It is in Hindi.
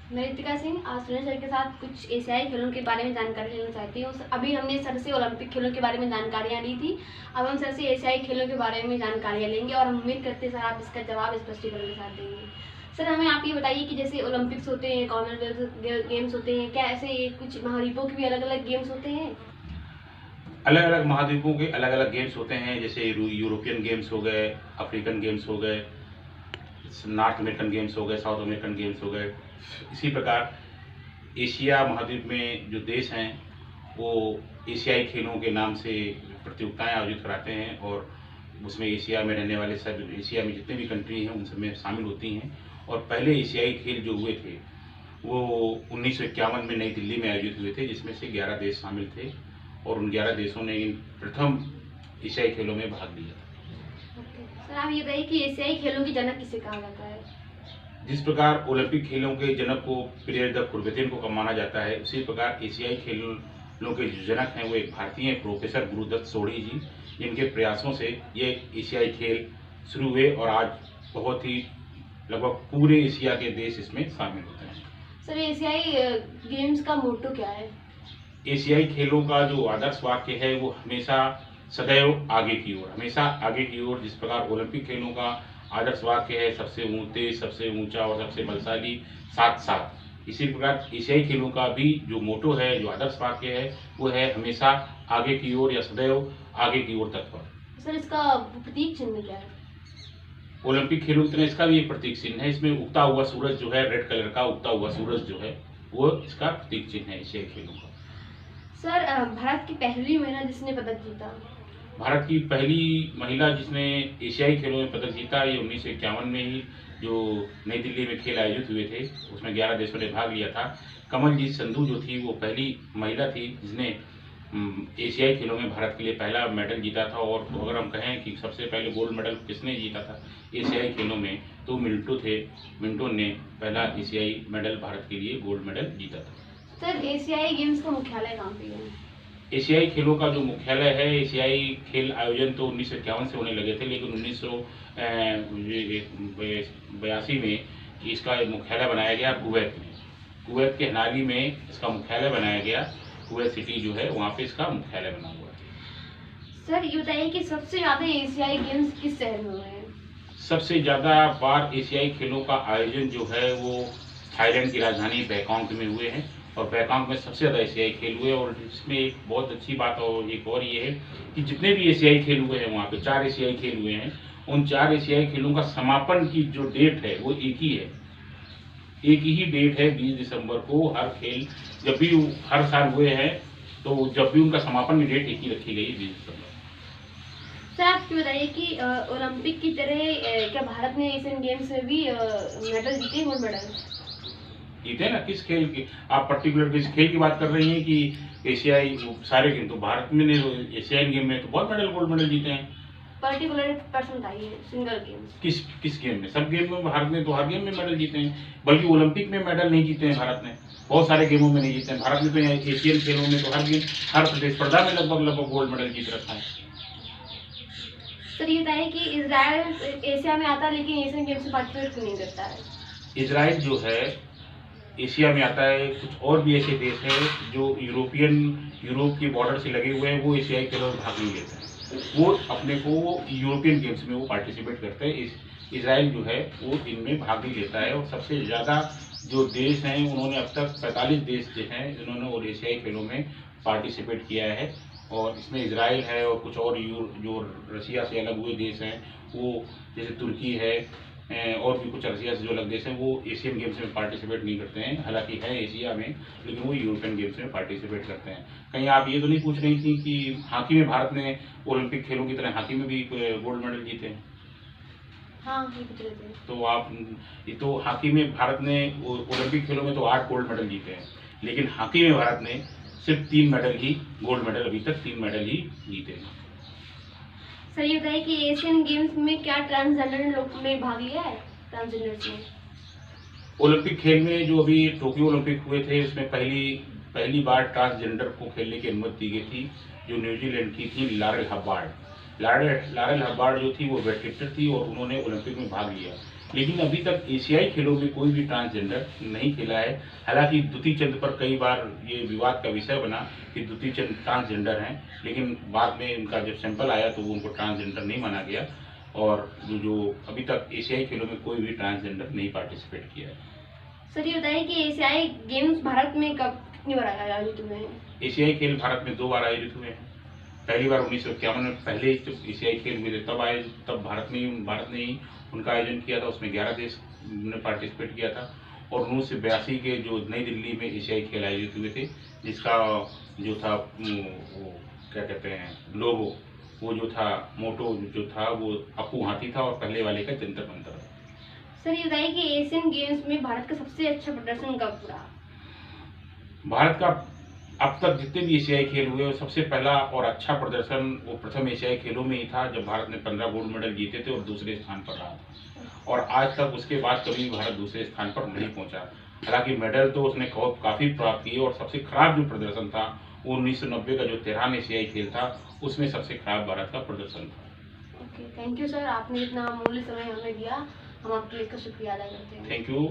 मैं रितिका सिंह आज सुनील सर के साथ कुछ एशियाई खेलों के बारे में जानकारी लेना चाहती हूँ। अभी हमने सर से ओलंपिक खेलों के बारे में जानकारियाँ ली थी। अब हम सर से एशियाई खेलों के बारे में जानकारियाँ लेंगे और हम उम्मीद करते हैं सर आप इसका जवाब स्पष्टीकरण के साथ देंगे। सर हमें आप ये बताइए कि जैसे ओलंपिक्स होते हैं, कॉमनवेल्थ गेम्स होते हैं, क्या ऐसे कुछ महाद्वीपों के भी अलग अलग गेम्स होते हैं? अलग अलग महाद्वीपों के अलग अलग गेम्स होते हैं, जैसे यूरोपियन गेम्स हो गए, अफ्रीकन गेम्स हो गए, नॉर्थ अमेरिकन गेम्स हो गए, साउथ अमेरिकन गेम्स हो गए। इसी प्रकार एशिया महाद्वीप में जो देश हैं वो एशियाई खेलों के नाम से प्रतियोगिताएं आयोजित कराते हैं और उसमें एशिया में रहने वाले सब एशिया में जितने भी कंट्री हैं उन सब में शामिल होती हैं। और पहले एशियाई खेल जो हुए थे वो 1951 में नई दिल्ली में आयोजित हुए थे, जिसमें से 11 देश शामिल थे और उन 11 देशों ने इन प्रथम एशियाई खेलों में भाग लिया। सर आप ये बताइए कि एशियाई खेलों की जनक किसे कहा जाता है? जिस प्रकार ओलंपिक खेलों के जनक को पीयर द कुरबेतिन को माना जाता है, उसी प्रकार एशियाई खेलों के जो जनक हैं वो एक भारतीय प्रोफेसर गुरुदत्त सोढ़ी जी, जिनके प्रयासों से ये एशियाई खेल शुरू हुए और आज बहुत ही लगभग पूरे एशिया के देश इसमें शामिल होते हैं। सर एशियाई गेम्स का मोटो क्या है? एशियाई खेलों का जो आदर्श वाक्य है वो हमेशा सदैव आगे की ओर, हमेशा आगे की ओर। जिस प्रकार ओलंपिक खेलों का आदर्श वाक्य है सबसे ऊंचे, सबसे ऊंचा और सबसे बलशाली साथ साथ, इसी प्रकार एशियाई खेलों का भी जो मोटो है, जो आदर्श वाक्य है वो है हमेशा आगे की ओर या सदैव आगे की ओर तत्पर। सर इसका प्रतीक चिन्ह क्या है? ओलंपिक खेलों की तरह इसका भी एक प्रतीक चिन्ह है। इसमें उगता हुआ सूरज जो है, रेड कलर का उगता हुआ सूरज जो है वो इसका प्रतीक चिन्ह है एशियाई खेलों का। सर भारत की पहली महिला जिसने पदक जीता? भारत की पहली महिला जिसने एशियाई खेलों में पदक जीता ये 1951 में ही जो नई दिल्ली में खेल आयोजित हुए थे उसमें 11 देशों ने भाग लिया था। कमलजीत संधू जो थी वो पहली महिला थी जिसने एशियाई खेलों में भारत के लिए पहला मेडल जीता था। और तो अगर हम कहें कि सबसे पहले गोल्ड मेडल किसने जीता था एशियाई खेलों में, तो मिंटो थे। मिंटो ने पहला एशियाई मेडल भारत के लिए गोल्ड मेडल जीता था। सर एशियाई गेम्स का मुख्यालय कहाँ पे है? एशियाई खेलों का जो मुख्यालय है, एशियाई खेल आयोजन तो 1951 से होने लगे थे, लेकिन 1982 में इसका मुख्यालय बनाया गया कुवैत में। कुवैत के हनाली में इसका मुख्यालय बनाया गया। कुवैत सिटी जो है वहाँ पे इसका मुख्यालय बना हुआ है। सर ये बताइए कि सबसे ज़्यादा एशियाई गेम्स किस शहर में हुए हैं? सबसे ज़्यादा बार एशियाई खेलों का आयोजन जो है वो थाईलैंड की राजधानी बैंकॉक में हुए हैं और बैंकॉक में सबसे ज़्यादा एशियाई खेल हुए। और इसमें एक बहुत अच्छी बात और एक और ये है कि जितने भी एशियाई खेल हुए हैं वहाँ पे 4 एशियाई खेल हुए हैं, उन 4 एशियाई खेलों का समापन की जो डेट है वो एक ही है। एक ही डेट है 20 दिसंबर को। हर खेल जब भी हर साल हुए हैं तो जब भी उनका समापन की डेट एक ही रखी गई है, 20 दिसंबर। सर आप ये बताइए कि ओलंपिक की तरह क्या भारत ने एशियन गेम्स में भी मेडल जीते, गोल्ड मेडल जीते ना? किस खेल की आप पर्टिकुलर किस खेल की बात कर रही हैं कि एशियाई सारे गेम? तो भारत में ने एशियाई गेम में तो बहुत मेडल गोल्ड मेडल जीते हैं। पर्टिकुलर पर्सन बताइए, सिंगल गेम्स। किस किस गेम में? सब गेम में भारत ने तो हर गेम में मेडल जीते हैं, बल्कि ओलंपिक में मेडल नहीं जीते हैं भारत ने, बहुत सारे गेमों में नहीं जीते हैं भारत ने। तो एशियन खेलों में तो हर गेम, हर प्रतिस्पर्धा में लगभग गोल्ड मेडल जीत रखा है। सर ये बताइए कि इजराइल एशिया में आता है लेकिन एशियन गेम्स में पार्टिसिपेट क्यों नहीं करता है? इजराइल जो है एशिया में आता है। कुछ और भी ऐसे देश हैं जो यूरोप की बॉर्डर से लगे हुए हैं, वो एशियाई खेलों में भाग नहीं लेते हैं। वो अपने को यूरोपियन गेम्स में वो पार्टिसिपेट करते हैं। इजराइल जो है वो इनमें भाग नहीं लेता है। और सबसे ज़्यादा जो देश हैं उन्होंने अब तक 45 देश जो हैं जिन्होंने वो एशियाई खेलों में पार्टिसिपेट किया है। और इसमें इजराइल है और कुछ और जो रशिया से अलग हुए देश हैं वो जैसे तुर्की है और भी कुछ रशिया से जो अलग देश हैं वो एशियन गेम्स में पार्टिसिपेट नहीं करते हैं। हालांकि है एशिया में, लेकिन वो यूरोपियन गेम्स में पार्टिसिपेट करते हैं। कहीं आप ये तो नहीं पूछ रही थी कि हॉकी में भारत ने ओलंपिक खेलों की तरह हॉकी में भी गोल्ड मेडल जीते हैं? हाँ ये पूछ रहे थे। तो आप ये तो हॉकी में भारत ने ओलंपिक खेलों में तो 8 गोल्ड मेडल जीते हैं, लेकिन हॉकी में भारत ने सिर्फ 3 मेडल ही, गोल्ड मेडल अभी तक 3 मेडल ही जीते हैं। सर ये बताइए कि एशियन गेम्स में क्या ट्रांसजेंडर लोग ने भाग लिया है, ट्रांसजेंडर्स में? ओलंपिक खेल में जो अभी टोक्यो ओलंपिक हुए थे उसमें पहली बार ट्रांसजेंडर को खेलने की अनुमति दी गई थी, जो न्यूजीलैंड की थी लारेल हब्बार्ड। लारेल हब्बार्ड जो थी वो वेटलिफ्टर थी और उन्होंने ओलंपिक में भाग लिया। लेकिन अभी तक एशियाई खेलों में कोई भी ट्रांसजेंडर नहीं खेला है। हालांकि दुती चंद पर कई बार ये विवाद का विषय बना कि दुती चंद ट्रांसजेंडर हैं, लेकिन बाद में उनका जब सैंपल आया तो वो उनको ट्रांसजेंडर नहीं माना गया। और जो अभी तक एशियाई खेलों में कोई भी ट्रांसजेंडर नहीं पार्टिसिपेट किया है। सर ये बताइए कि एशियाई गेम्स भारत में कब कितनी बार आयोजित हुए हैं? एशियाई खेल भारत में 2 बार आयोजित हुए हैं। पहली बार 1951 में पहले जब एशियाई खेल हुए थे तब भारत ने ही उनका आयोजन किया था। उसमें 11 देश ने पार्टिसिपेट किया था। और 1982 के जो नई दिल्ली में एशियाई खेल आयोजित हुए थे, जिसका जो था वो क्या कहते हैं लोगो, वो जो था मोटो जो था वो अपू हाथी था और पहले वाले का जंतर मंतर। सर ये बताइए कि एशियन गेम्स में भारत का सबसे अच्छा प्रदर्शन कब रहा? भारत का अब तक जितने भी एशियाई खेल हुए सबसे पहला और अच्छा प्रदर्शन वो प्रथम एशियाई खेलों में ही था, जब भारत ने 15 गोल्ड मेडल जीते थे और दूसरे स्थान पर रहा था। और आज तक उसके बाद कभी भारत दूसरे स्थान पर नहीं पहुंचा। हालांकि मेडल तो उसने काफ़ी प्राप्त किए और सबसे खराब जो प्रदर्शन था वो 1990 का जो तेहरान एशियाई खेल था, उसमें सबसे खराब भारत का प्रदर्शन था। ओके, थैंक यू सर, आपने इतना अमूल्य समय हमें दिया। हम आपके लिए इसका शुक्रिया अदा करते हैं। Thank you.